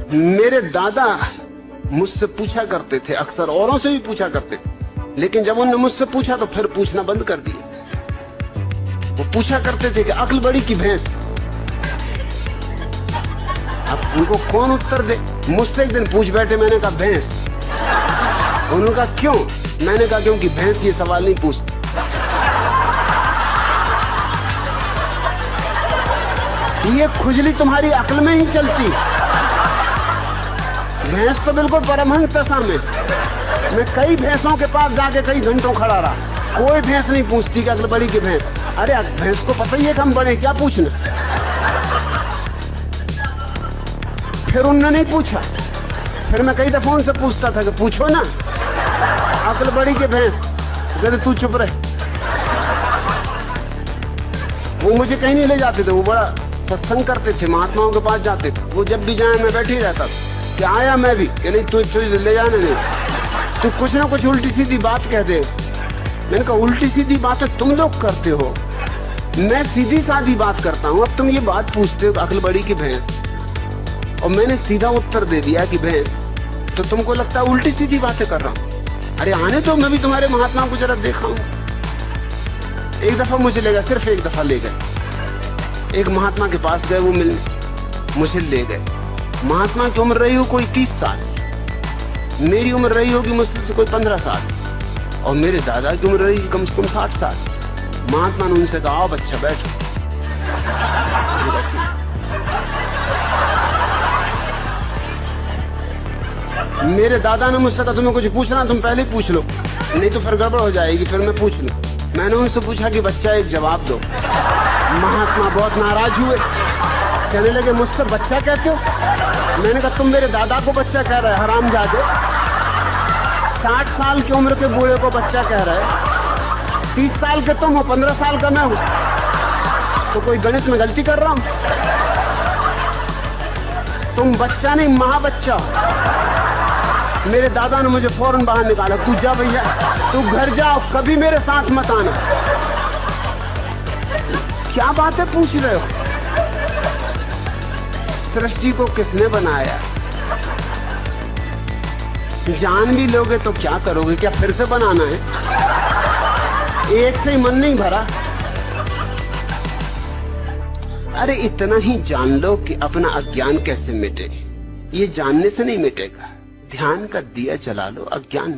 मेरे दादा मुझसे पूछा करते थे, अक्सर औरों से भी पूछा करते थे, लेकिन जब उन्होंने मुझसे पूछा तो फिर पूछना बंद कर दिया। वो पूछा करते थे कि अक्ल बड़ी की भैंस। अब उनको कौन उत्तर दे। मुझसे एक दिन पूछ बैठे, मैंने कहा भैंस। उन्होंने कहा क्यों? मैंने कहा क्योंकि भैंस ये सवाल नहीं पूछती। ये खुजली तुम्हारी अक्ल में ही चलती। भैंस तो बिल्कुल परमहंस दशा में। मैं कई भैंसों के पास जाके कई घंटों खड़ा रहा, कोई भैंस नहीं पूछती कि अक्ल बड़ी की भैंस। अरे भैंस को पता ही है कि हम बड़े, क्या पूछना। फिर उन्होंने नहीं पूछा। फिर मैं कई दफा उनसे पूछता था कि पूछो ना, अक्ल बड़ी की भैंस। कहते तू चुप रहे। वो मुझे कहीं नहीं ले जाते थे, वो बड़ा सत्संग करते थे, महात्माओं के पास जाते थे। वो जब भी जाए मैं बैठे ही रहता था कि आया मैं भी, कि नहीं तू ले जाने नहीं, तू कुछ ना कुछ उल्टी सीधी बात कह दे। मैंने कहा उल्टी सीधी बातें तुम लोग करते हो, मैं सीधी सादी बात करता हूँ। अब तुम ये बात पूछते हो अक्ल बड़ी की भैंस, और मैंने सीधा उत्तर दे दिया कि भैंस, तो तुमको लगता है उल्टी सीधी बातें कर रहा हूँ। अरे आने तो, मैं भी तुम्हारे महात्माओं को जरा देखा हूँ। एक दफा मुझे ले गए, सिर्फ एक दफा ले गए। एक महात्मा के पास गए, वो मिलने मुझे ले गए। महात्मा की उम्र रही हो कोई 30 साल, मेरी उम्र रही होगी मुझसे से कोई 15 साल, और मेरे दादा की उम्र रही कम से कम 60 साल। महात्मा ने उनसे कहा आओ बच्चा बैठो। मेरे दादा ने मुझसे कहा तुम्हें कुछ पूछना तुम पहले ही पूछ लो, नहीं तो फिर गड़बड़ हो जाएगी, फिर मैं पूछ लूं। मैंने उनसे पूछा कि बच्चा एक जवाब दो। महात्मा बहुत नाराज हुए, कहने लगे मुझसे बच्चा कहते हो? मैंने कहा तुम मेरे दादा को बच्चा कह रहे, हरामजादे। 60 साल की उम्र के बूढ़े को बच्चा कह रहे। 30 साल के तुम हो, 15 साल का मैं हूं, तो कोई गणित में गलती कर रहा हूं? तुम बच्चा नहीं महाबच्चा हो। मेरे दादा ने मुझे फौरन बाहर निकाला, तू जा भैया, तू घर जाओ, कभी मेरे साथ मत आना। क्या बातें पूछ रहे हो? सृष्टि को किसने बनाया? जान भी लोगे तो क्या करोगे? क्या फिर से बनाना है? एक से ही मन नहीं भरा। अरे इतना ही जान लो कि अपना अज्ञान कैसे मिटे। ये जानने से नहीं मिटेगा, ध्यान का दिया जला लो, अज्ञान